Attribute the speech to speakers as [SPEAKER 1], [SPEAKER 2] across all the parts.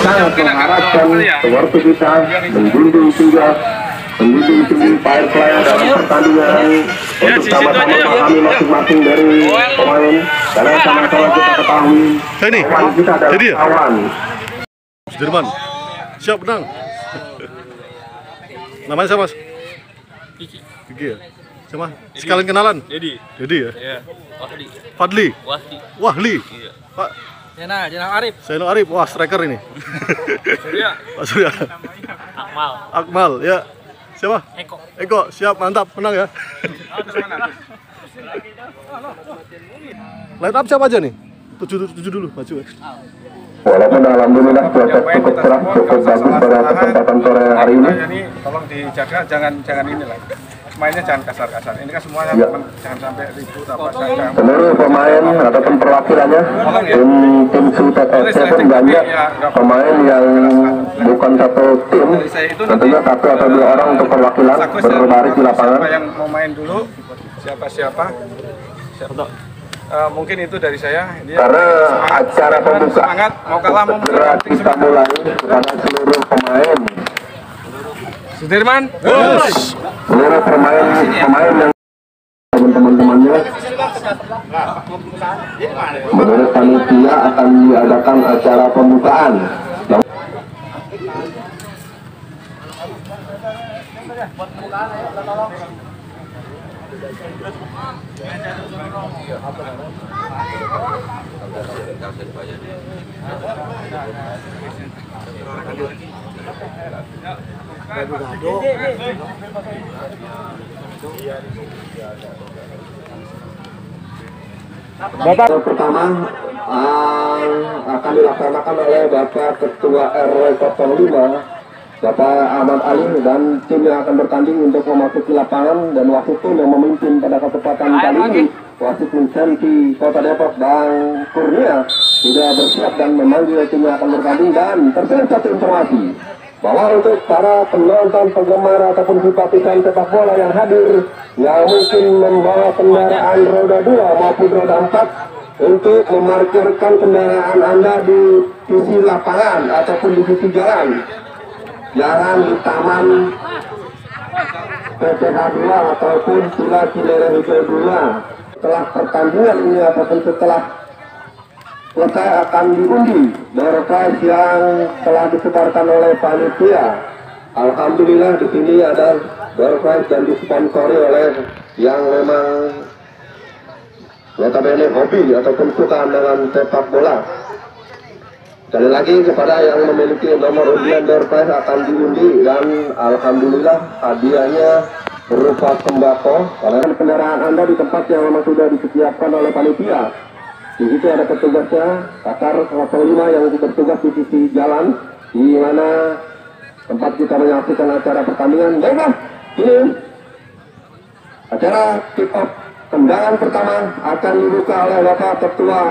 [SPEAKER 1] sangat mengharapkan seperti kita menjunjung tinggi fair play dalam pertandingan untuk sama-sama memahami masing-masing dari pemain, karena sama-sama kita ketahui lawan kita adalah kawan.
[SPEAKER 2] Sudirman, siap menang. Namanya siapa, Mas? Gigi ya? Siapa? Sekalian kenalan? Dedi ya? Iya. Fadli? Wahli? Iya. Pak? Zainal Arif. Wah, striker ini. Surya. Pak Surya. Akmal, ya. Siapa? Eko, siap, mantap, menang ya. Line up siapa aja nih? Tujuh dulu, maju ya.
[SPEAKER 1] Walaupun alhamdulillah cuaca cukup cerah, cukup bagus pada kesempatan sore hari ini.
[SPEAKER 3] Tolong dijaga, jangan inilah. Mainnya jangan kasar-kasar. Ini kan semuanya jangan sampai ribut apa saja.
[SPEAKER 1] Seluruh pemain ataupun perwakilannya tim SUTFC pun banyak pemain yang bukan satu tim, tentunya satu atau dua orang untuk perwakilan berbaris di lapangan.
[SPEAKER 3] Siapa yang mau main dulu? Siapa? Mungkin itu dari saya.
[SPEAKER 1] Karena acara pembuka
[SPEAKER 3] semangat, mau kalah mau
[SPEAKER 1] segera kita mulai kepada seluruh pemain.
[SPEAKER 3] Sudirman,
[SPEAKER 1] seluruh pemain yang teman-temannya menurut panitia akan diadakan acara pembukaan. Bapak pertama akan dilaksanakan oleh Bapak Ketua RW 05 Bapak Ahmad Ali, dan tim yang akan bertanding untuk memasuki lapangan, dan wasit pun yang memimpin pada kesempatan kali ini, wasit Vincenti Kota Depok dan Kurnia sudah bersiap dan memanggil tim yang akan bertanding. Dan terkait satu informasi bahwa untuk para penonton, penggemar ataupun simpatisan sepak bola yang hadir, yang mungkin membawa kendaraan roda 2 maupun roda 4 untuk memarkirkan kendaraan Anda di sisi lapangan ataupun di sisi jalan, jangan di taman PTH 2 ataupun Villa Cinere Hijau 2. Setelah pertandingan ini ataupun setelah selesai akan diundi door prize yang telah disebarkan oleh panitia. Alhamdulillah di sini ada door prize dan disponsori oleh yang memang notabene hobi ataupun suka dengan sepak bola. Sekali lagi kepada yang memiliki nomor undian door prize akan diundi, dan alhamdulillah hadiahnya berupa sembako. Karena kendaraan Anda di tempat yang memang sudah disediakan oleh panitia. Di situ ada petugasnya, Qatar 05 yang bertugas di sisi jalan, di mana tempat kita menyaksikan acara pertandingan. Baiklah, ini acara kick off tendangan pertama akan dibuka oleh Bapak Ketua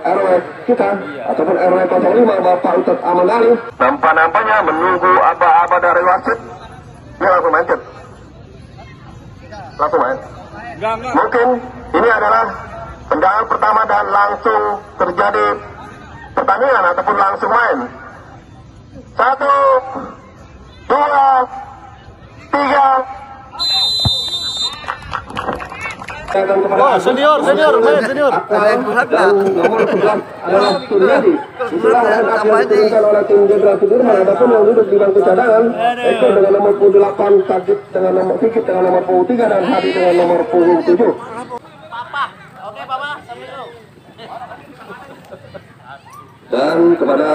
[SPEAKER 1] RW kita ataupun RW 05 Bapak Ustadz Ahmad Ali. Nampak-nampaknya menunggu aba-aba dari wasit. Dia langsung main, langsung main. Mungkin ini adalah tendangan pertama dan langsung terjadi pertandingan ataupun langsung main. 1, 2, 3.
[SPEAKER 2] Wah, senior.
[SPEAKER 1] Dan nomor 11 adalah Suryadi. Itulah yang akan diturunkan oleh tim Jenderal Sudirman. Adapun yang duduk di bangku cadangan, Eko dengan nomor 8, Sajid dengan nomor Fikit dengan nomor 3, dan Hadi dengan nomor 7. Dan kepada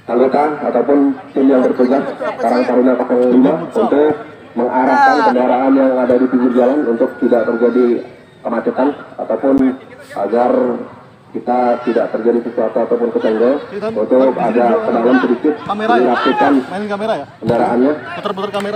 [SPEAKER 1] anggota ataupun tim yang bertugas Karang Taruna 05 untuk mengarahkan kendaraan yang ada di pinggir jalan untuk tidak terjadi kemacetan ataupun agar kita tidak terjadi sesuatu ataupun kesenggol, untuk ada ke dalam sedikit dirapikan kendaraannya,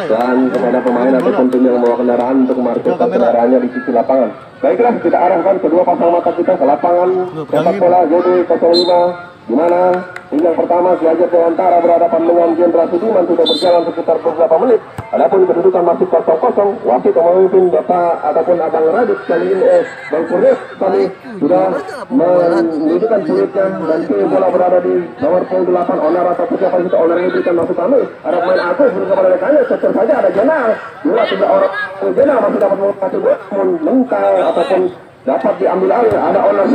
[SPEAKER 1] dan kepada pemain ataupun tim yang membawa kendaraan untuk memarkirkan kendaraannya di sisi lapangan. Baiklah, kita arahkan kedua pasang mata kita ke lapangan sepak bola JD 05 di mana yang pertama Ki Hajar Dewantara berhadapan dengan Jenderal Sudirman sudah berjalan sekitar beberapa menit. Adapun kedudukan masih 0-0. Wasit memimpin Bapak ataupun Abang Radit kali ini Bang Kurnis kami sudah menunjukkan kulitnya dan kini bola berada di nomor punggung 8 Onar atau siapa itu Onar yang diberikan masuk kami. Ada pemain Agus bersama kepada rekannya, secer saja ada Jenal. Dua tiga orang Jenal masih dapat mengasih bola, namun mental ataupun dapat diambil alih. Ada Onar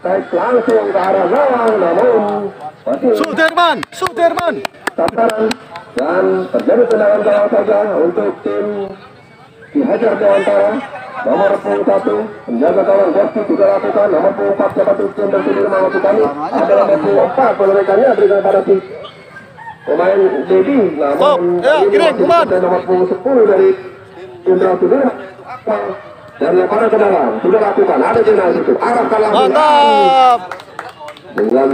[SPEAKER 1] naik langsung ke arah gawang, namun
[SPEAKER 2] Sudirman
[SPEAKER 1] tataran dan terjadi tendangan gawang saja untuk tim Ki Hajar Dewantara. Nomor punggung 1 penjaga gawang Gosti juga lakukan. Nomor punggung 4 dapat tim dan Sudirman melakukan. Ada nomor punggung 4 penerekannya berikan pada si pemain Dedi. Namun nomor punggung 10 dari Jenderal Sudirman dan lemparan ke dalam sudah lakukan. Ada Jenderal itu arahkan langsung dengan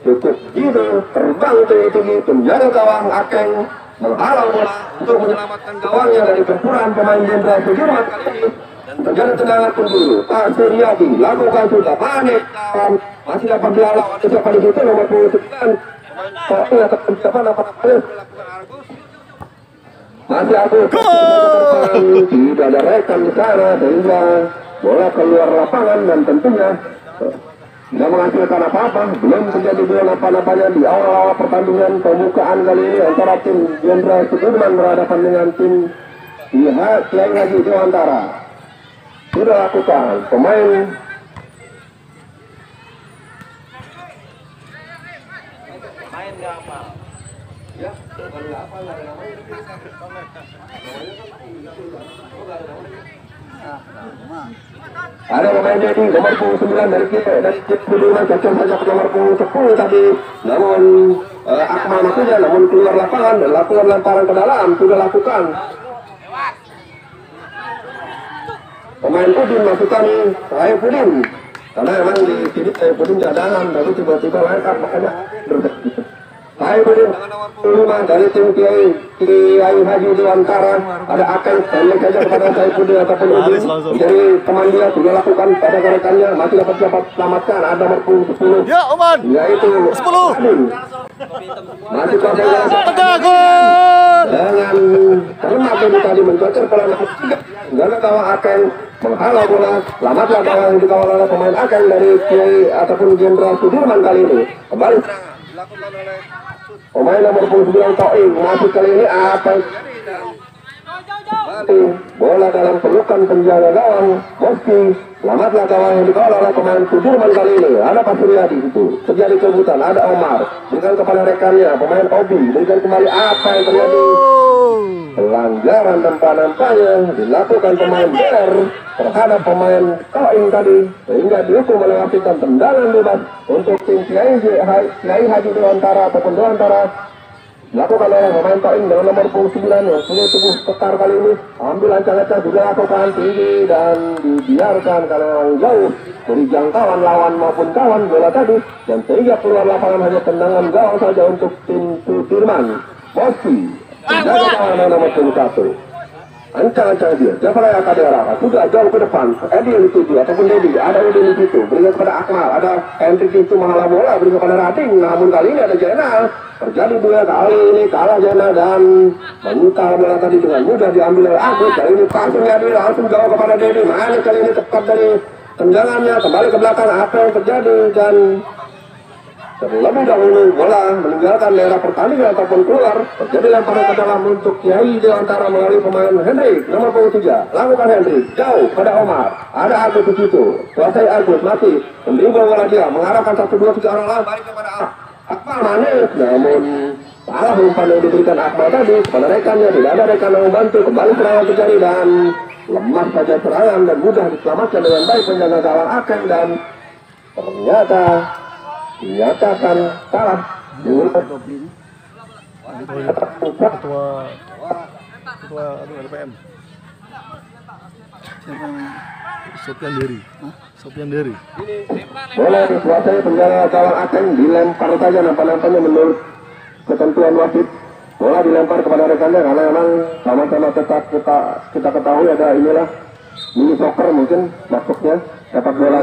[SPEAKER 1] cukup gitu terbang tinggi penjaga gawang Akeng menghalau bola untuk menyelamatkan gawangnya dari gempuran pemain Jenderal Sudirman kali ini. Dan terjadi tendangan dulu Pak Suryadi lakukan sudah panik dan masih dapat dilawan siapa di situ nomor 29 pemain atau siapa masih aku tidak ada rekan di sana sehingga bola keluar lapangan dan tentunya tidak menghasilkan apa-apa. Belum terjadi duel apa-apanya di awal-awal pertandingan pembukaan kali ini antara tim Jenderal Sudirman berhadapan dengan tim Kiai Haji Dewantara. Sudah lakukan pemain ada pemain Dedi nomor punggung 9 dari Sudirman cocok saja ke nomor punggung 10 tadi, namun Akmal maksudnya namun keluar lapangan dan lakukan lemparan ke dalam sudah lakukan. Pemain Udin masukkan Saifuddin karena memang di sini Saifuddin cadangan tapi tiba-tiba lengkap makanya Saifuddin nomor 5 dari tim Kiai Haji Dewantara. Ada Akeng pendek saja kepada Saifuddin ataupun Udin jadi teman dia sudah lakukan pada rekannya masih dapat selamatkan. Ada nomor 10
[SPEAKER 2] ya Oman
[SPEAKER 1] yaitu
[SPEAKER 2] 10 masih
[SPEAKER 1] dengan terlemak ini tadi mencocor bola karena gawang Akeng menghalau bola. Selamatlah gawang yang dikawal oleh pemain Akeng dari Kiai ataupun Jenderal Sudirman kali ini. Kembali dilakukan oleh pemain nomor 29 Toing. Masih kali ini apa bola dalam pelukan penjaga gawang Moski. Selamatlah gawang yang dikawal oleh pemain Sudirman kali ini. Ada Pak Suryadi itu terjadi kebutan. Ada Omar berikan kepada rekannya pemain Obi berikan kembali. Apa yang terjadi? Pelanggaran nampaknya dilakukan pemain BR terhadap pemain Toing tadi sehingga dihukum oleh wasit tendangan bebas untuk tim Kiai Haji Dewantara ataupun Dewantara dilakukan oleh pemain Toing dengan nomor 9 yang punya tubuh kekar kali ini. Ambil ancang-ancang juga lakukan tinggi dan dibiarkan karena jauh dari jangkauan lawan maupun kawan bola tadi dan sehingga keluar lapangan hanya tendangan gawang saja untuk tim Sudirman. Moski menjaga kawanan nomor 1. Ancang-ancang dia, siapa yang akan diarahkan? Sudah jauh ke depan, Edi yang dituju ataupun Dedi, ada Udin di situ, berikan kepada Akmal, ada Hendrik itu menghalau bola, berikan kepada Rading, namun kali ini ada Jenal. Terjadi duel kali ini kalah Jenal dan menukar bola tadi dengan mudah diambil oleh Agus. Kali ini langsung Edi langsung jauh kepada Dedi, mana kali ini tepat dari tendangannya, kembali ke belakang. Apa yang terjadi dan terlebih dahulu bola meninggalkan daerah pertandingan ataupun keluar. Terjadi lemparan ke dalam untuk Kiai Dewantara melalui pemain Hendrik nomor 3. Lakukan Hendrik jauh pada Omar. Ada Agus di situ. Kuasai Agus masih mendribble bola dia mengarahkan 1-2-3 orang lawan balik kepada Akmal manis. Namun salah umpan yang diberikan Akmal tadi kepada rekannya. Tidak ada rekan yang membantu. Kembali serangan terjadi dan lemah saja serangan dan mudah diselamatkan dengan baik penjaga gawang Akeng dan ternyata dinyatakan kalah.
[SPEAKER 2] Ketua RPM Sopian Deri.
[SPEAKER 1] Bola dikuasai penjaga gawang Akeng, dilempar saja nampak-nampaknya menurut ketentuan wasit. Bola dilempar kepada rekannya karena memang sama-sama kita ketahui ada inilah mini soccer mungkin masuknya dapat bola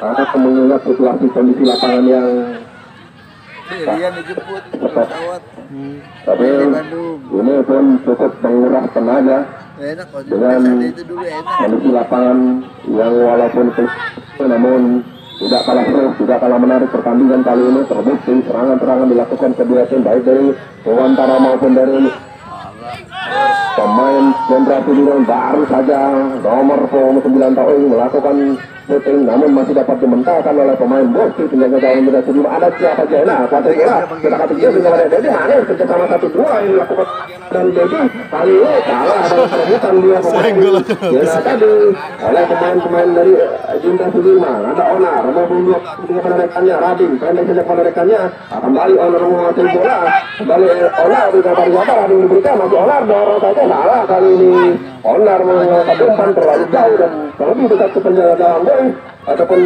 [SPEAKER 1] Karena mengingat situasi kondisi lapangan yang
[SPEAKER 4] dijemput pesawat
[SPEAKER 1] tapi ini pun cukup menguras tenaga dengan kondisi lapangan yang walaupun namun tidak kalah seru, tidak kalah menarik. Pertandingan kali ini terbukti serangan-serangan dilakukan kedua tim baik dari Dewantara maupun dari pemain Jenderal Sudirman. Baru saja nomor 9 tahun melakukan shooting, namun masih dapat dimentalkan oleh pemain Boski penjaga gawang Jenderal Sudirman. Ada siapa Jena? Kuasa kira kita kata dia dengan Dedi Hanis kerjasama 1-2 yang dilakukan dan Dedi kali ini kalah dan perebutan dia pemain Jena tadi oleh pemain-pemain dari Jenderal Sudirman. Ada Onar maupun dengan rekannya Rading pendek saja pada rekannya kembali Onar menguasai bola, kembali Onar di dapat Rading diberikan masih Onar dorong saja salah kali ini. Onar menguasai umpan terlalu jauh dan terlebih dekat ke penjaga gawang boy ataupun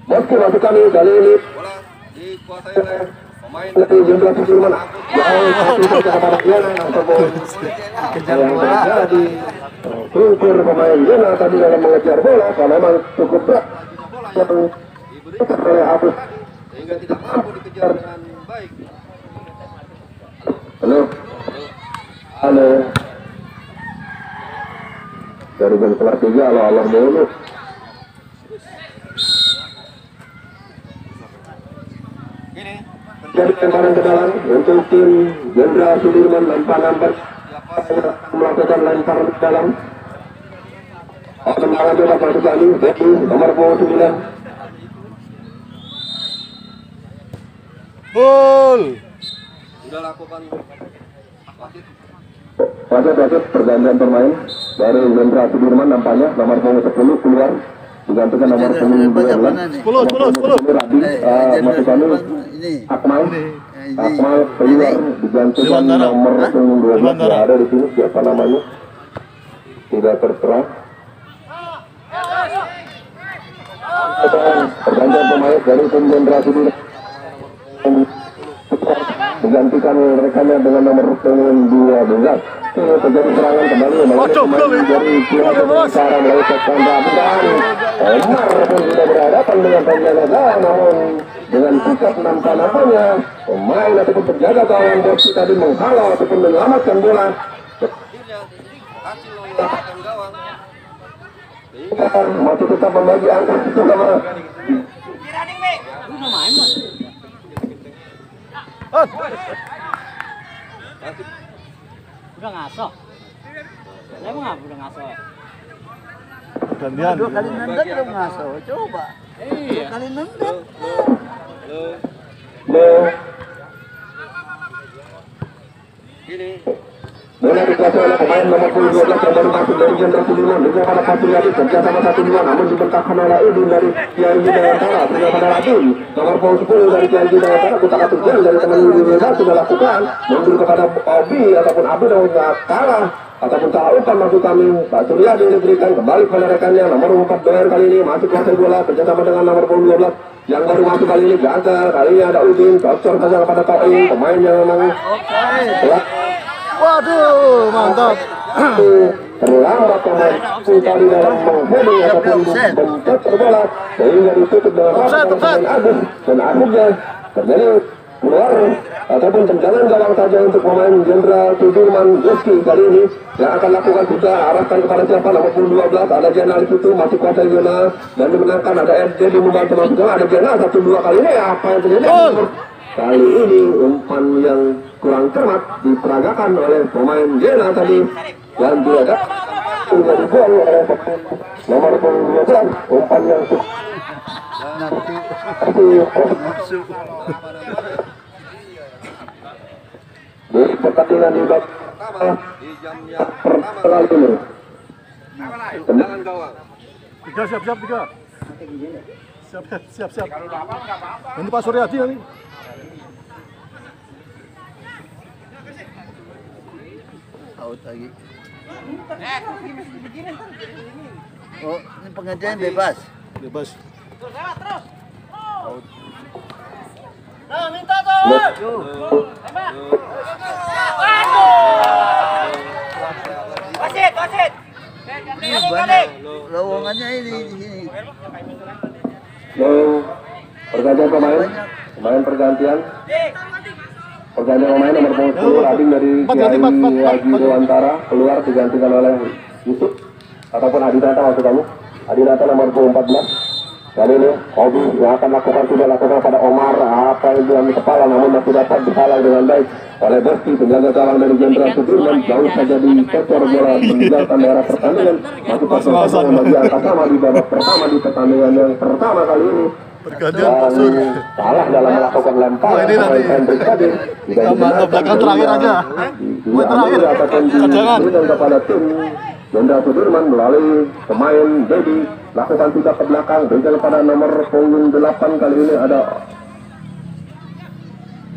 [SPEAKER 1] Boski masuk kali ini
[SPEAKER 4] bola dikuasai oleh pemain
[SPEAKER 1] dari Jenderal Sudirman jauh satu saja kepada Jena ataupun yang terjadi struktur pemain Jena tadi dalam mengejar bola karena memang cukup berat yang diberikan oleh Abus
[SPEAKER 4] sehingga tidak mampu dikejar dengan baik.
[SPEAKER 1] Halo dari jam kelas 3 Allah dulu. Jadi lemparan ke dalam untuk tim Jenderal Sudirman lempar melakukan lemparan ke dalam. Lemparan bebas masuk kali Becky nomor 9.
[SPEAKER 2] Gol.
[SPEAKER 4] Sudah lakukan
[SPEAKER 1] Wasit pergantian pemain dari Jenderal Sudirman nampaknya nomor 10 keluar digantikan nomor 12.
[SPEAKER 2] 10.
[SPEAKER 1] Rading masuk kali Akmal keluar digantikan nomor 12 yang ada di sini siapa namanya tidak tertera. Pergantian pemain dari tim Jenderal Sudirman digantikan rekannya dengan nomor 12. Terjadi serangan kembali melalui dari pihak cara melecehkan Ramdan. Omar pun sudah berhadapan dengan penjaga gawang, namun dengan sikap nampak-nampaknya pemain ataupun penjaga gawang Boski tadi menghalau ataupun menyelamatkan bola.
[SPEAKER 4] hasil menyelamatkan gawang.
[SPEAKER 1] Masih tetap membagi angka itu sama.
[SPEAKER 5] Udah ngaso. Saya mau udah ngaso.
[SPEAKER 2] Gantian.
[SPEAKER 4] 2 kali nendang belum ngaso. Coba.
[SPEAKER 5] Iya.
[SPEAKER 4] 2 kali nendang. Gini.
[SPEAKER 1] Bola dikuasai oleh pemain nomor 12 yang baru masuk dari Jenderal Sudirman dengan pada Pasuriadi kerja sama 1-2 namun dibentangkan oleh Udin dari Kiai Dayantara dengan pada Radin nomor 10 dari Kiai Dayantara kutak aturjan dari teman Udin sudah lakukan mundur kepada Obi ataupun Abi dan kalah ataupun salah umpan masuk kami Pasuriadi diberikan kembali pada rekannya nomor 4 Doer kali ini masih kuasai bola kerja sama dengan nomor 12 yang baru masuk kali ini gagal kali ini ada Udin cocor saja kepada Toi pemain yang memang
[SPEAKER 2] Waduh, mantap.
[SPEAKER 1] terlambat pemain kali dalam menghubungi ataupun mencetak bola sehingga ditutup dengan pemain Agus dan akhirnya terjadi keluar ataupun tendangan gawang saja untuk pemain Jenderal Sudirman Boski kali ini yang akan lakukan kita arahkan kepada siapa nomor 12 ada Jena di situ masih kuasa Jena dan dimenangkan ada RD di membantu masuk ada Jena 1-2 kali ini apa yang terjadi kali ini umpan yang kurang cermat diperagakan oleh pemain Jena tadi dan dia menjadi gol oleh pemain nomor 12 umpan yang di pertandingan di babak pertama
[SPEAKER 4] Di jam yang pertama
[SPEAKER 1] ini
[SPEAKER 4] tendangan gawang.
[SPEAKER 2] 3 siap 3. Siap. Nanti Pak Suryadi nanti.
[SPEAKER 4] Out lagi. Oh, ini pengerjaan bebas.
[SPEAKER 2] Bebas.
[SPEAKER 4] Out.
[SPEAKER 5] Minta tuh. Wasit.
[SPEAKER 4] Ini banyak lowongannya ini di sini.
[SPEAKER 1] Pergantian pemain pergantian. Pergantian pemain nomor 10 Rading dari Kiai Haji Dewantara keluar digantikan oleh Yusuf ataupun Adinata waktu kamu. Adinata nomor 14. Kali ini Obi yang akan sudah lakukan pada Omar apa yang dalam kepala, namun masih dapat dihalang dengan baik oleh Besti, penjaga gawang dari Jenderal Sudirman. Jauh saja dicocor bola meninggalkan daerah pertandingan. Masih pasang yang bagi angka sama di babak pertama di pertandingan yang pertama kali ini.
[SPEAKER 2] Pergantian Pasur.
[SPEAKER 1] Salah dalam melakukan lempar.
[SPEAKER 2] Ini nanti tambah belakang terakhir aja. Buat terakhir. Jangan.
[SPEAKER 1] Kepada tim Jenderal Sudirman melalui pemain Dedi lakukan tidak ke belakang, berikan kepada nomor punggung 8 kali ini ada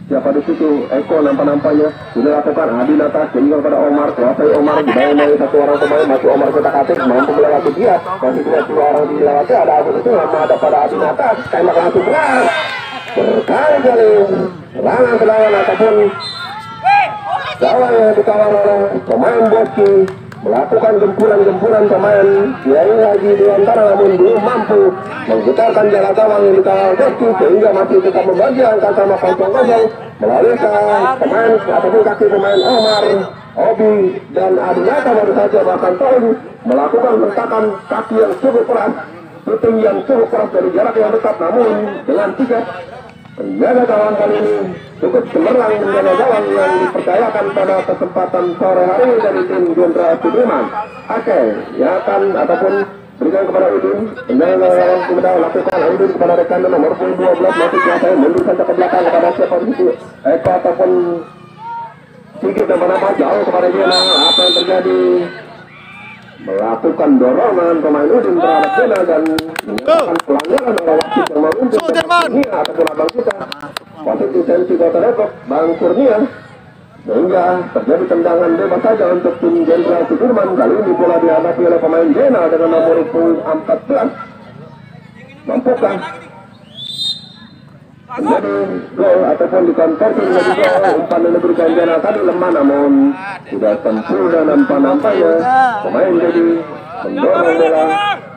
[SPEAKER 1] siapa di situ, Eko nampak-nampaknya sudah lakukan Adinata sehingga kepada Omar, kuasai Omar dibayang dari satu orang pemain, masih Omar kotak-atik mampu melewati dia, masih dua orang dilewati, ada Abu itu lama ada pada Adinata, tembak langsung berat berkali-kali serangan ke lawan ataupun gawang yang dikawal oleh pemain Boski melakukan gempuran pemain Kiai Haji Dewantara, namun belum mampu menggetarkan jalan gawang yang dikawal Boski sehingga masih tetap membagi angka sama kosong-kosong melalui pemain ataupun kaki pemain Omar, Obi dan Adinata baru saja bahkan Tony melakukan hentakan kaki yang cukup keras, shooting yang cukup keras dari jarak yang dekat, namun dengan tiket penjaga gawang kali ini cukup cemerlang menjaga gawang yang dipercayakan pada kesempatan sore hari ini dari tim Jenderal Sudirman. Oke, yang akan ataupun berikan kepada Udin, penjaga gawang kemudian lakukan Udin kepada rekan nomor 12 masih kuasai mundur saja ke belakang kepada siapa di situ Eko ataupun Sigit nama-nama jauh kepada Jena. Apa yang terjadi? Melakukan dorongan pemain Udin terhadap Jena dan melakukan pelanggaran oleh wasit yang mengundur Kurnia ataupun abang kita wasit lisensi Kota Depok Bang Kurnia, sehingga terjadi tendangan bebas saja untuk tim Jenderal Sudirman. Kali ini bola dihadapi oleh pemain Jena dengan nomor 14. Mampukah menjadi gol ataupun dikonversi menjadi gol? Umpan yang diberikan Jena tadi lemah, namun sudah sempurna nampak-nampaknya pemain jadi mendorong bola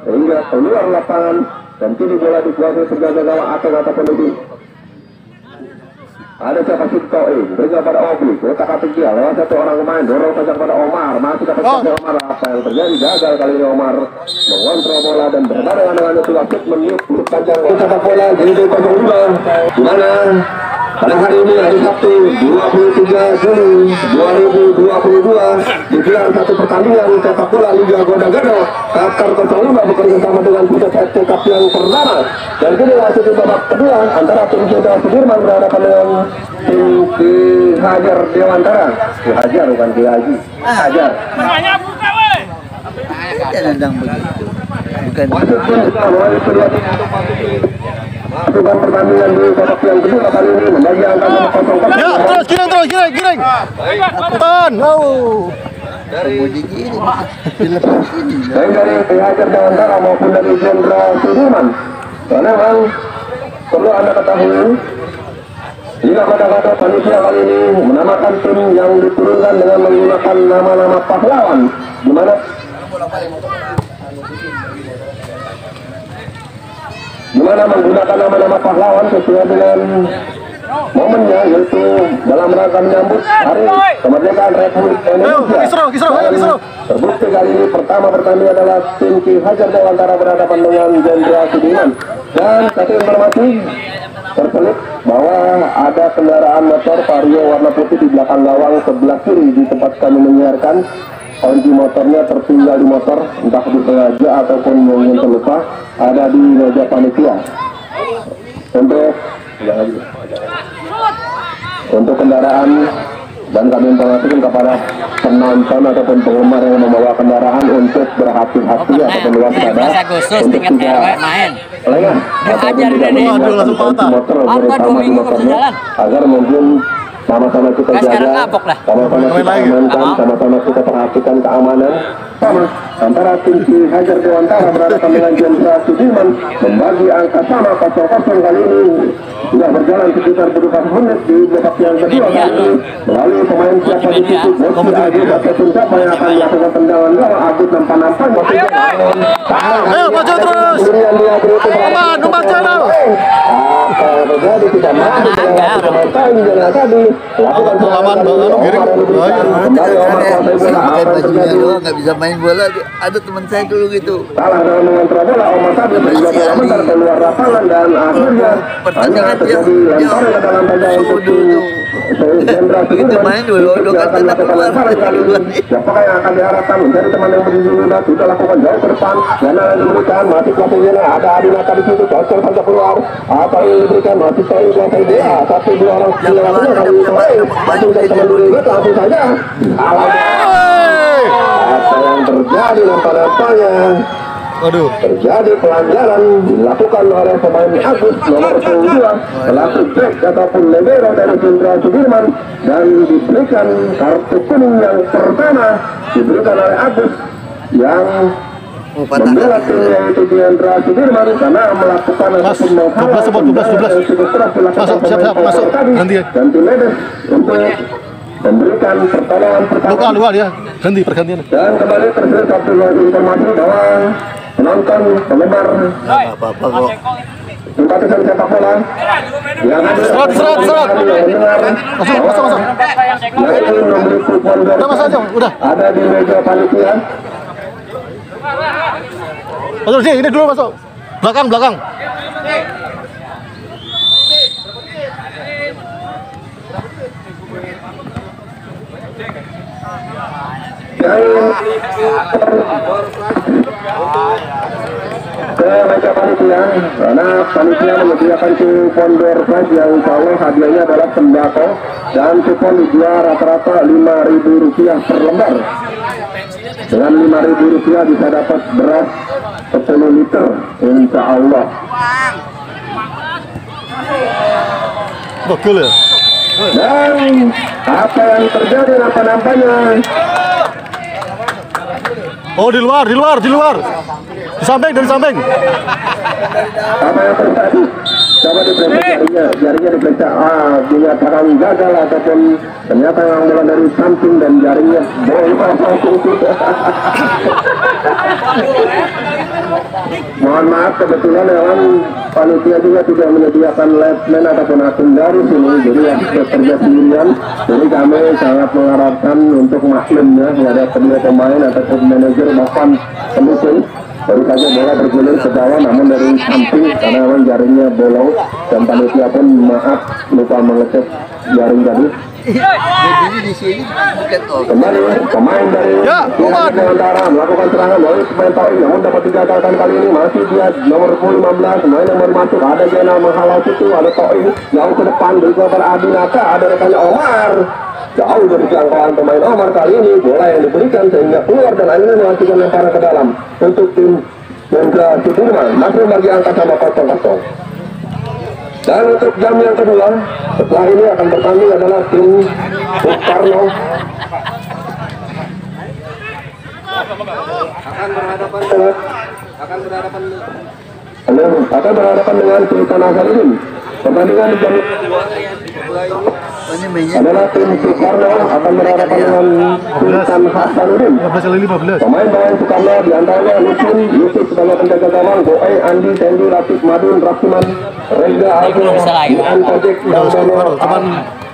[SPEAKER 1] sehingga keluar lapangan dan kini bola dikuasai penjaga gawang ataupun Udin. Ada siapa Sito berikan pada Obi, kotak-atik dia lewat satu orang pemain, dorong saja kepada Omar, masih dapat Omar. Apa yang terjadi? Gagal kali ini Omar mengontrol bola dan berbarengan dengan itu wasit meniup panjang sepak bola jadi 0-2. Di mana pada hari ini hari Sabtu 23 Juli 2022 digelar satu pertandingan sepak bola Liga Goda-Gado Kakar 05 bekerja sama dengan Pusat FC Cup yang pertama, dan kini masuk di babak kedua antara tim Jenderal Sudirman berhadapan dengan tim Ki Hajar Dewantara. Ki Hajar bukan Ki Haji, Hajar.
[SPEAKER 4] Nendang begitu. Bukan.
[SPEAKER 1] Wasit pun sudah mulai terlihat melakukan pertandingan di babak yang kedua kali ini membagi angka 0-0.
[SPEAKER 2] Ya, terus giring. Tahan.
[SPEAKER 4] Dari ini dilepas ini.
[SPEAKER 1] Baik dari Ki Hajar Dewantara maupun dari Jenderal Sudirman. Karena memang perlu Anda ketahui, jika kata-kata panitia kali ini menamakan tim yang diturunkan dengan menggunakan nama-nama pahlawan, di mana menggunakan nama-nama pahlawan sesuai dengan momennya, yaitu dalam rangka menyambut Hari Kemerdekaan Republik Indonesia. Terbukti kali ini pertama pertandingan adalah tim Ki Hajar Dewantara berhadapan dengan Jenderal Sudirman. Dan satu informasi terselip bahwa ada kendaraan motor Vario warna putih di belakang gawang sebelah kiri di tempat kami menyiarkan. Kunci motornya tertinggal di motor, entah disengaja ataupun mungkin terlupa, ada di meja panitia. Untuk kendaraan, dan kami informasikan kepada penonton ataupun penggemar yang membawa kendaraan untuk berhati-hati ataupun waspada untuk tidak lengah ataupun tidak menggunakan kunci motor terutama di motornya, agar mungkin Sama-sama kita jaga, sama-sama kita amankan, sama-sama kita perhatikan keamanan. Sama antara tim Ki Hajar Dewantara berhadapan dengan Jenderal Sudirman membagi angka sama 0-0 kali ini sudah berjalan sekitar 24 menit di babak yang kedua kali ini melalui pemain siapa di situ Bosi Agus ataupun siapa yang akan melakukan tendangan gawang. Agus nampan-nampan
[SPEAKER 2] Ayo maju terus. Nomor channel.
[SPEAKER 1] Terjadi tidak mampu pemain tadi lakukan
[SPEAKER 2] aman banget giring.
[SPEAKER 1] Kembali Omar kuasai bola.
[SPEAKER 4] Pakai bajunya doang nggak bisa main bola. Ada teman saya dulu gitu.
[SPEAKER 1] Salah dalam mengontrol bola, Omar tadi juga bentar keluar lapangan dan akhirnya
[SPEAKER 4] Pertandingan dia
[SPEAKER 1] lemparan ke dalam tanda untuk Jenderal
[SPEAKER 4] begitu main dulu kan tetap keluar.
[SPEAKER 1] Siapakah yang akan diharapkan menjadi teman yang berdiri muda sudah lakukan jauh ke depan dan yang diberikan masih pelatihnya ada Adinata di situ cocok saja keluar apa yang diberikan masih saya kuasai dia 1-2 orang kali kemarin masih dari teman diri langsung saja apa yang terjadi lemparan-lemparannya.
[SPEAKER 2] Aduh.
[SPEAKER 1] Terjadi pelanggaran dilakukan oleh pemain Agus nomor 22 pelaku back ataupun libero dari Jenderal Sudirman dan diberikan kartu kuning yang pertama diberikan oleh Agus yang membela timnya yaitu Jenderal Sudirman karena melakukan ataupun menghalang
[SPEAKER 2] siap masuk ganti
[SPEAKER 1] dan tim medis untuk memberikan pertolongan pertama
[SPEAKER 2] luar ya ganti pergantian
[SPEAKER 1] dan kembali terjadi satu informasi bahwa penonton penggemar
[SPEAKER 4] Apa-apa kok.
[SPEAKER 1] simpatisan sepak bola yang ada
[SPEAKER 2] Serat.
[SPEAKER 1] mendengar
[SPEAKER 2] Masuk.
[SPEAKER 1] yang ingin memberi kupon
[SPEAKER 2] Udah masuk aja, udah.
[SPEAKER 1] ada di meja panitia.
[SPEAKER 2] Masuk sini, ini dulu masuk. Belakang.
[SPEAKER 1] Ke meja panitia karena panitia menyediakan kupon door prize yang insya Allah hadiahnya adalah sembako dan kupon dijual rata-rata Rp5.000 per lembar. Dengan Rp5.000 bisa dapat beras 10 liter insya Allah.
[SPEAKER 2] Betul ya.
[SPEAKER 1] Dan apa yang terjadi nampak-nampaknya
[SPEAKER 2] Oh di luar. Di samping.
[SPEAKER 1] apa yang terjadi? Coba diperiksa jaringnya diperiksa. Dinyatakan gagal ataupun ternyata yang mulai dari samping dan jaringnya bolong. Mohon maaf kebetulan memang panitia juga tidak menyediakan lineman ataupun akun dari sini, jadi ya bekerja sendirian. Jadi kami sangat mengharapkan untuk maklumnya kepada kedua pemain ataupun manajer bahkan pendukung. Baru saja bola bergulir ke bawah namun dari samping karena memang jaringnya bolong dan panitia pun maaf lupa mengecek jaring tadi.
[SPEAKER 4] Jadi di sini bukan
[SPEAKER 1] Kembali pemain dari Dewantara melakukan serangan oleh pemain Tauri namun dapat digagalkan kali ini masih dia nomor 15 pemain nomor masuk ada Jena menghalau situ ada Tauri jauh ke depan berikut pada Adinata ada rekannya Omar jauh dari jangkauan pemain Omar kali ini bola yang diberikan sehingga keluar dan akhirnya melakukan lemparan ke dalam untuk tim Jenderal Sudirman masih bagi angka sama 0-0. Dan untuk jam yang kedua setelah ini akan bertanding adalah tim Bukarno akan berhadapan dengan Sultan Hasanuddin. Pertandingan di jam adalah tim Bukarno akan berhadapan dengan Sultan Hasanuddin.
[SPEAKER 2] 15.
[SPEAKER 1] Pemain-pemain Soekarno diantaranya Lusin, Yusuf sebagai penjaga gawang, Boe, Andi, Sandy, Latif, Madun, Rasiman, Reza, Alvin, Ian, Kojek, dan Dono,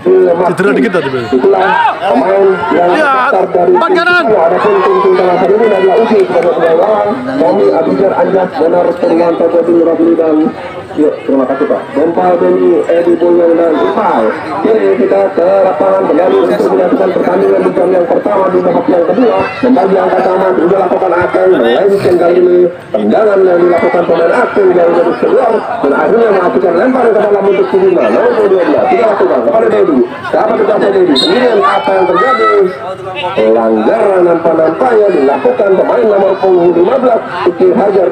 [SPEAKER 2] cedera dikit tadi.
[SPEAKER 1] itulah pemain yang besar dari tim Soekarno. Adapun tim Sultan Hasanuddin adalah Usi sebagai penjaga gawang, Tommy, Abijar, Anjas, Benar, Purwanto, Jodin, Rabli, dan terima kasih Pak. Gompal, Beni, Edi, Bunyong, dan Ipal. Kini kita ke lapangan kembali untuk menyaksikan pertandingan di jam yang pertama di babak yang kedua. Membagi angka sama sudah lakukan Akeng melenceng kali ini tendangan yang dilakukan pemain Akeng dari garis keluar dan akhirnya melakukan lempar ke dalam untuk Sudirman nomor 12 tidak lakukan kepada Dedi. Dapat dikuasai Dedi. Kemudian apa yang terjadi? Pelanggaran nampak-nampaknya dilakukan pemain nomor 15 Ki Hajar.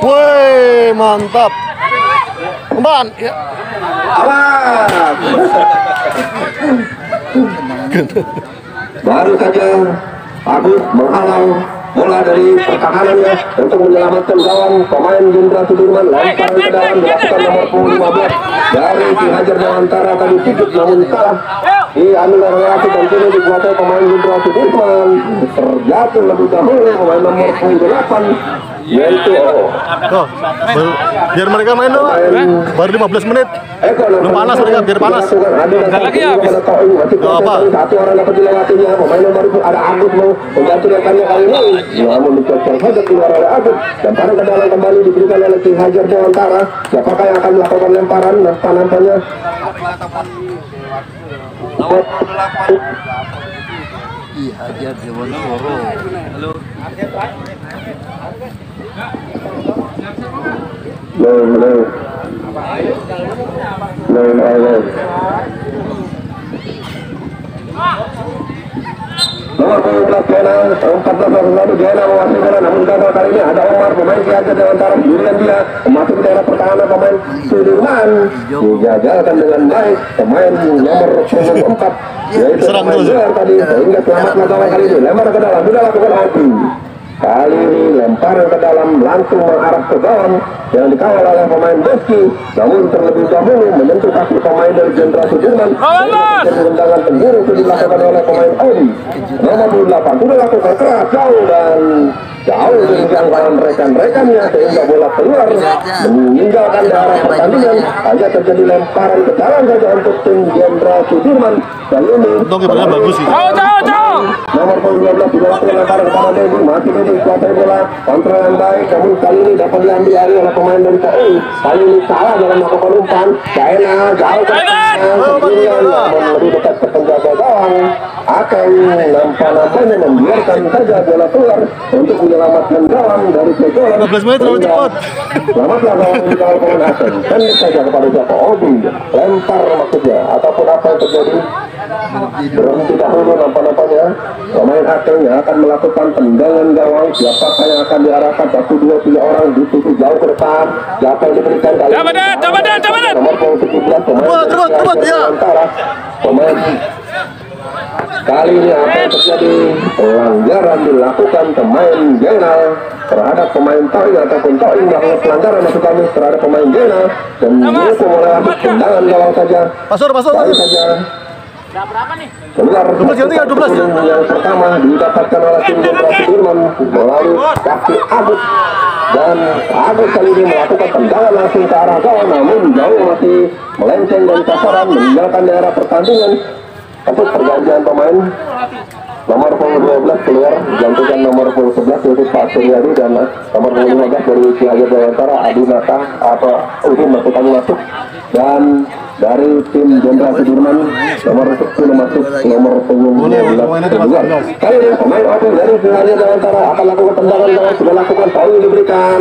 [SPEAKER 2] Woi, mantap. Kembang ya.
[SPEAKER 1] Awas. Baru saja Agus menghalau bola dari pertahanannya untuk menyelamatkan gawang pemain Jenderal Sudirman. Lempar ke dalam dilakukan nomor punggung 15 dari Ki Hajar Dewantara, tadi sedikit namun salah diambil oleh Rafi dan kini dikuasai pemain Jenderal Sudirman. Terjatuh lebih dahulu pemain nomor punggung 8 yaitu
[SPEAKER 2] Tuh, biar mereka main dong. Baru 15 menit. Belum panas mereka, biar panas.
[SPEAKER 1] Lagi ya habis.
[SPEAKER 2] Apa?
[SPEAKER 1] Satu orang dapat dilewatinya. Pemain nomor itu ada Agus mau mengganti rekannya kali ini. Namun dicocok saja keluar oleh Agus dan pada ke dalam kembali diberikan oleh Ki Hajar Dewantara. Siapakah yang akan melakukan lemparan? Nampaknya
[SPEAKER 4] Ki Hajar Dewantara. Halo.
[SPEAKER 1] Nomor 12 Jena, 14 lalu Jena menguasai bola, namun gagal kali ini ada Omar pemain Ki Hajar Dewantara sendirian dia masuk ke daerah pertahanan pemain Sudirman, dijagalkan dengan baik pemain nomor 4 yaitu pemain Gelar tadi sehingga selamatlah gawang kali ini. Lempar ke dalam, sudah lakukan Haji. Kali ini lemparan ke dalam langsung mengarah ke gawang yang dikawal oleh pemain Beski, namun terlebih dahulu menyentuh kaki pemain dari Jenderal Sudirman. Tendangan penjuru itu dilakukan oleh pemain Audi nomor 28 sudah lakukan keras jauh dan jauh dari jangkauan rekan-rekannya sehingga bola keluar meninggalkan daerah pertandingan. Hanya terjadi lemparan ke dalam saja untuk tim Jenderal Sudirman. Kali ini
[SPEAKER 2] bagus sih.
[SPEAKER 1] nomor 12 dilakukan lemparan kepada Dedi, masih Dedi kuasai bola, kontrol yang baik, namun kali ini dapat diambil alih oleh pemain dari KI. Kali ini salah dalam melakukan umpan. Jaena jauh ke sendirian, namun lebih dekat ke penjaga gawang. Akan nampaknya membiarkan saja bola keluar untuk menyelamatkan gawang dari kegolan.
[SPEAKER 2] 15 menit terlalu cepat.
[SPEAKER 1] Selamatlah gawang di gawang pemain Asen. Pendek saja kepada siapa? Obi lempar maksudnya ataupun apa yang terjadi. Berhenti dahulu nampaknya pemain Asen yang akan melakukan tendangan gawang. Siapakah yang akan diarahkan? 1, 2, 3 orang dituju jauh ke depan. Siapa yang diberikan kali ini? Nomor 17 pemain kali ini apa yang terjadi? Pelanggaran dilakukan pemain Jenal terhadap pemain Toing ataupun Toing melakukan pelanggaran maksud kami terhadap pemain Jenal dan dihukum oleh habis tendangan gawang saja.
[SPEAKER 2] Pasur.
[SPEAKER 1] Baru saja
[SPEAKER 5] Berapa nih?
[SPEAKER 1] keluar 12 yang pertama didapatkan oleh tim Jenderal Sudirman melalui kaki Agus dan Agus kali ini melakukan tendangan langsung ke arah gawang namun jauh masih melenceng dari sasaran meninggalkan daerah pertandingan. Untuk pergantian pemain nomor 12 keluar gantikan nomor 11 yaitu Pak Suryadi dan nomor 15 dari Ki Hajar Dewantara Adinata atau Udin masuk dan dari tim Jenderal Sudirman nomor 10 masuk nomor 15 keluar. Kali ini pemain Odin dari Ki Hajar Dewantara akan lakukan tendangan gawang sudah lakukan Toing diberikan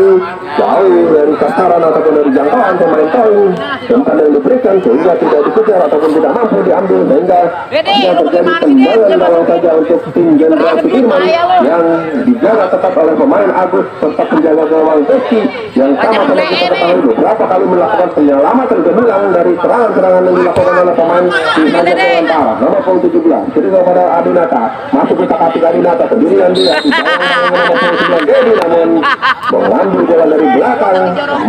[SPEAKER 1] jauh dari sasaran ataupun dari jangkauan pemain Toing dan yang diberikan sehingga tidak dikejar ataupun tidak mampu diambil sehingga hanya terjadi tendangan gawang saja untuk tim Jenderal Sudirman yang dijaga tetap oleh pemain Agus serta penjaga gawang Beski yang sama seperti kita ketahui beberapa kali melakukan penyelamatan gemilang dari serangan-serangan yang dilakukan oleh pemain Ki Hajar Dewantara nomor 17 jadi kepada Adinata masuk ke kaki Adinata sendirian dia nomor 9 Dedi namun mengambil bola dari belakang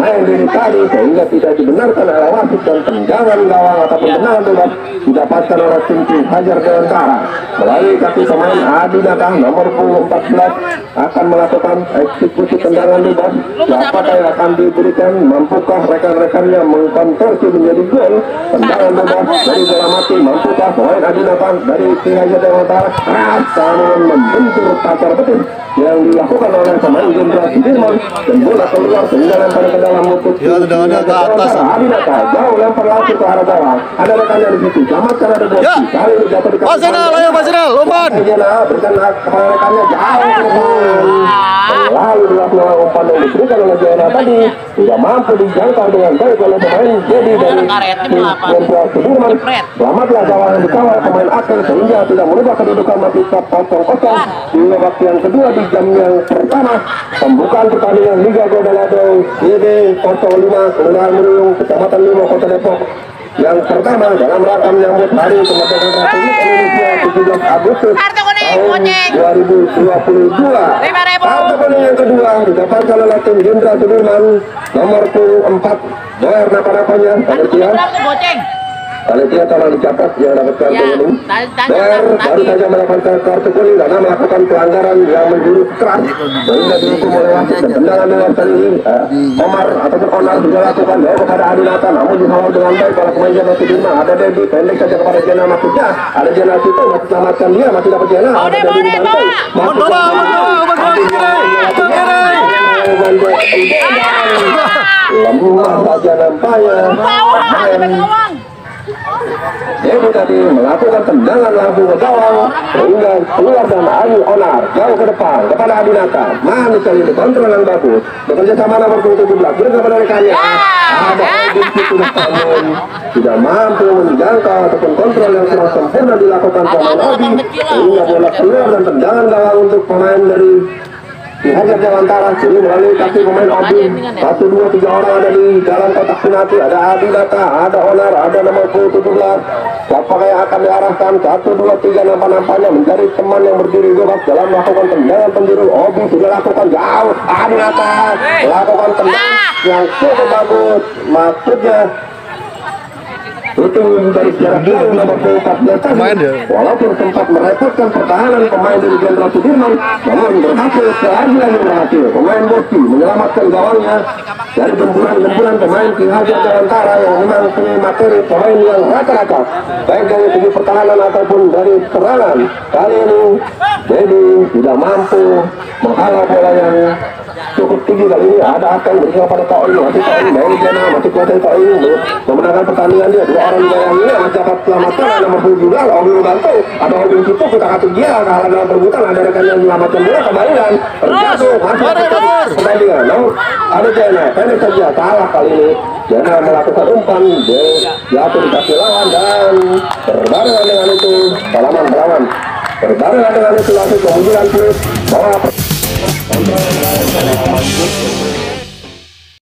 [SPEAKER 1] main dari tadi sehingga tidak dibenarkan oleh wasit dan tendangan gawang ataupun tendangan bebas didapatkan oleh tim Ki Hajar Dewantara melalui kaki pemain Adinata nomor 14 akan melakukan eksekusi tendangan bebas. Siapakah yang akan diberikan? Mampukah rekan-rekannya mengkonversi menjadi gol? Tendangan bebas dari bola mati. Mampukah pemain Adinata dari Ki Hajar Dewantara keras namun membentur pacar betis yang dilakukan oleh pemain Jenderal Sudirman dan bola keluar sehingga lempar ke dalam lutut.
[SPEAKER 2] Ya, tendangannya ke atas.
[SPEAKER 1] Adinata jauh lempar langsung ke arah bawah. Ada rekannya di situ. Selamatkan ada Bosi.
[SPEAKER 2] Ya.
[SPEAKER 1] Kali ini jatuh di kaki.
[SPEAKER 2] Mas Zainal, ayo Mas Zainal, umpan.
[SPEAKER 1] Berikan kepada rekannya jauh. Lalu dilakukan umpan yang diberikan oleh Zainal tadi tidak mampu dijangkau dengan baik oleh pemain Jadi dari Jenderal Sudirman. Selamatlah gawang yang dikawal pemain Akel sehingga tidak merubah kedudukan masih tetap 0-0 di babak yang kedua di jam yang pertama pembukaan pertandingan Liga Godalado YB 05 Kelurahan Meriung Kecamatan Limo Kota Depok yang pertama dalam rangka menyambut Hari Kemerdekaan Republik Indonesia 17 Agustus tahun 2022. Kartu kuning yang kedua didapatkan oleh tim Jenderal Sudirman nomor 4 Boer napa-napanya Panitia tolong dicatat yang dapat kartu kuning. Baru saja mendapatkan kartu kuning karena melakukan pelanggaran yang menjurus keras sehingga dihukum oleh wasit. Tendangan dengan kali ini Omar ataupun Onar sudah lakukan jauh kepada Adinata, namun dikawal dengan baik oleh pemain Jenderal Sudirman. Ada Dedi pendek saja kepada Jenderal maksudnya. Ada Jenderal Situ masih selamatkan dia, masih dapat Jenderal. Ada Dedi dibantai. Lemah saja nampaknya. Jadi tadi melakukan tendangan langsung ke gawang sehingga keluar dan Ali Onar jauh ke depan kepada Adinata. Manis kali ini kontrol yang bagus bekerja sama nomor 17 beri kepada rekannya. Ada Edin situ namun tidak mampu menjangkau ataupun kontrol yang kurang sempurna dilakukan pemain Obi sehingga bola keluar dan tendangan gawang untuk pemain dari dihajar Jawantara sini melalui kaki pemain Obi. 1, 2, 3 orang ada di dalam kotak penalti. Ada Adinata, ada Onar, ada nomor 17. Siapa yang akan diarahkan? 1, 2, 3 nampak-nampaknya mencari teman yang berdiri bebas dalam melakukan tendangan penjuru. Obi sudah lakukan jauh. Adinata melakukan tendangan yang cukup bagus. Maksudnya itu dari jarak jauh nomor 14 tadi. Walaupun sempat merepotkan pertahanan pemain dari Jenderal Sudirman, namun berhasil keadilan yang berhasil. Pemain Bosi menyelamatkan gawangnya dari gemburan-gemburan pemain Ki Hajar Jawantara yang memang punya materi pemain yang rata-rata baik dari segi pertahanan ataupun dari serangan. Kali ini Dedi tidak mampu menghalau bola yang cukup tinggi. Kali ini ada akan bersama pada Toin, masih Toin dari Jena, masih kuasa Toin memenangkan pertandingan dia. Dua orang yang ini masih dapat selamatkan ada nomor 17 Obi Udanto, ada Obi situ kita kata dia kalah dalam perebutan, ada rekan yang menyelamatkan bola kembali dan terjatuh masih pertandingan. Namun ada Jena pendek saja kalah kali ini. Jena melakukan umpan jatuh di kaki lawan dan berbarengan dengan itu balaman berbarengan dengan itu langsung kemunculan klub bahwa kontrol